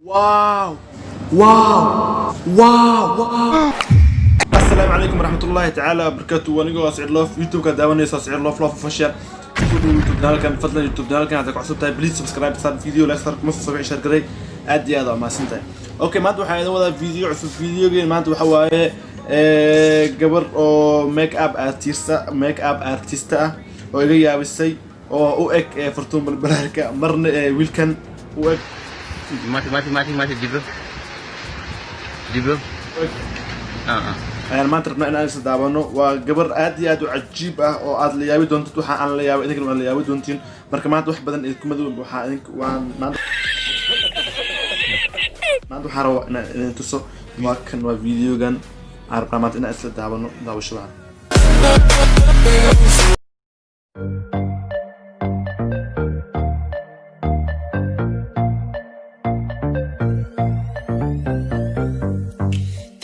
واو واو واو واو. السلام عليكم ورحمة الله تعالى وبركاته. وأنا سعيد لوف يوتيوب كداوني سعيد لوف فشل يوتيوب كان فضلا يوتيوب كان عندك عصب تاي بليز سبسكرايب صار الفيديو لا يخسرك نص صبع شهر قري أدي هذا ما سنتين. أوكي ما أنتوا حيدا ولا فيديو عصب فيديو ما أنتوا حواي قبر أو ميك أب أرتيستا ويجي بالسي أو إك فرتون بالبركة مرن ويلكن وإك ماشي جيبه أنا ما تربنا أنا لسه دابانو وقبر أدي أدو عجيب أو أد ليابي دونت توحى عن ليابي إذا كانوا ليابي دونتين مركب ما توح بدن إذا كمدوا بوحى إنك وان ما عندو حروا إن تصو ما كان فيديو كان عارف ما أنا لسه دابانو داو شباب.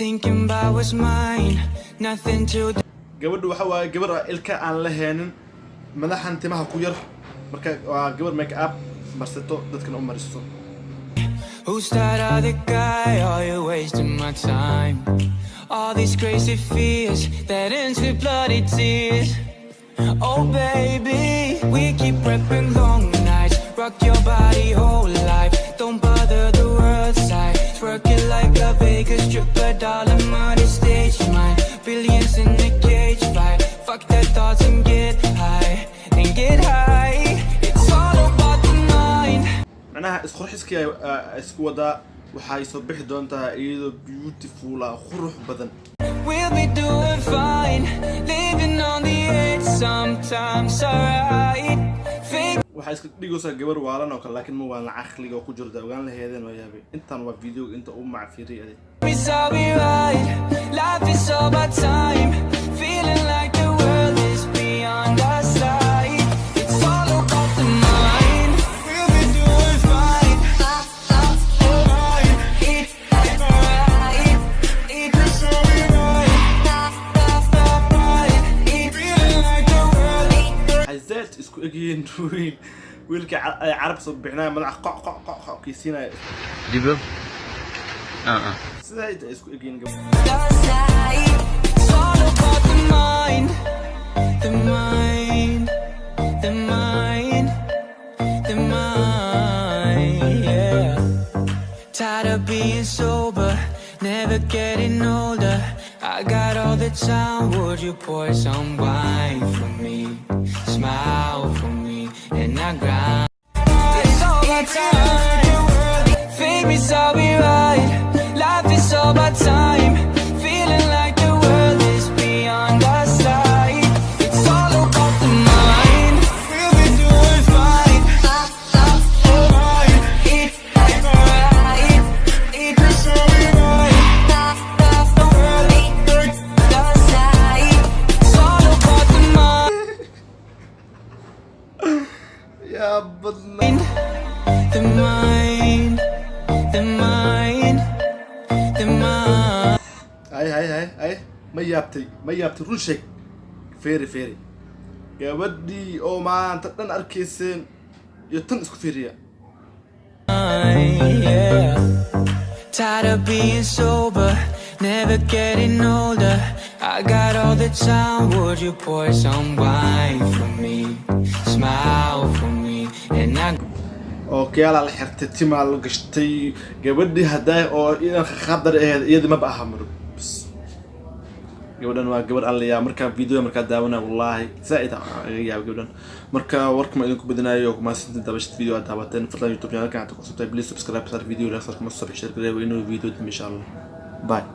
Thinking about what's mine, nothing to do. gabadhu waxa waaye gabar ilka aan la heenin madaxan timaha ku yar marka waa gabar make up marsato dadkana u maristo. Who's that other guy? Are you wasting my time? All these crazy fears that ends with bloody tears. Oh baby, we keep prepping long nights. Rock your body whole life. Don't bother the world side. Twerk it like a Vegas stripper, dollar money stage mine. Billions in the cage fight. Fuck their thoughts and get high. It's all about the mind. معناها isqurxiska isku wada waxay soo bixi doontaa iyadoo beautiful ah qurux badan. We'll be doing fine, living on the edge sometimes, alright. waxay iska dhigaysaa gabar waalan oo kale laakiin ma waalan aqliga oo ku jirta ogaan la heedeen waa yaabay intaan waa video inta uu macfiiriyay It's all be right, life is all about time, feeling like the world is beyond our sight. It's all about the mind. We'll be doing fine, alright. It's alright, it's all be right, feeling like the world. حزات isku egeen wiilka carab soo bixinaa madax qoc kiisina جيبه sidaa ay isku egeen gabar. It's all about the mind, the mind, the mind, the mind, yeah. Tired of being sober, never getting older. I got all the time, would you pour some wine for me? Smile for me, and I grind. It's all about time, fake me so we right. Life is all about time, feeling like the world is beyond our sight. It's all about the mind. We'll be doing fine, alright. It's alright, it's all be right. The world is our side. It's all about the mind. يا بدنا The mind, the mind, the mind. هاي ما يابتي run sheeg feeri gabadhii oo maanta dhan arkayseen iyo tan isku fiiriya. Yeah. Tired of being sober, never getting older. I got all the time, would you pour some wine for me? Smile for me, and I Okay ala la xirtay timaal la gashtay gabadhii haday oo idan khadar ahayd iyada ma baaha mar bas gabadhan waa gabar allayaa marka video marka daawana wallahi zaid ayaa gabadhan marka warkama idinku badanayo kuma sidii dabashad video aad daawateen fadlan youtube channel ka aad ku subscribe please subscribe sar video la sar kuma soo share gareeyo inuu video dib insha Allah bye.